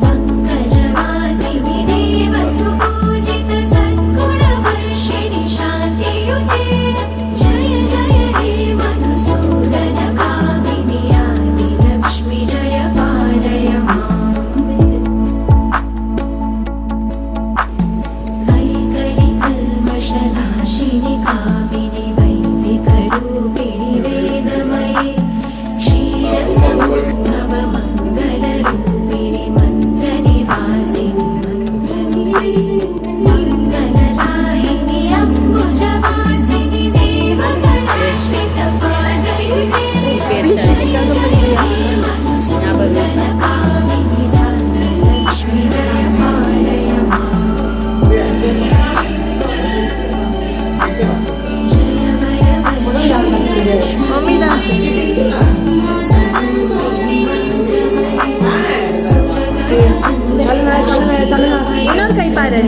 पङ्कजवासिनि देवसुपूजित सद्गुणवर्षिणि शान्तियुते जय जय हे मधुसूदन कामिनि आदिलक्ष्मि जय पालय माम् ऐकलिकल्मषनाशिनि कामिनि वैदिकरूपिणि वेदमये क्षीरसमुद्भव मङ्गलरूपिणि मन्त्रनिवासिनि मङ्गलदायिनि अम्बुजवासिनि देवगणाश्रितपादयुते जय जय हे मधुसूदन कामिनि राजलक्ष्मि जय पालय माम् जय ಇನ್ನೊಂದು ಕೈ ಪಾರೆ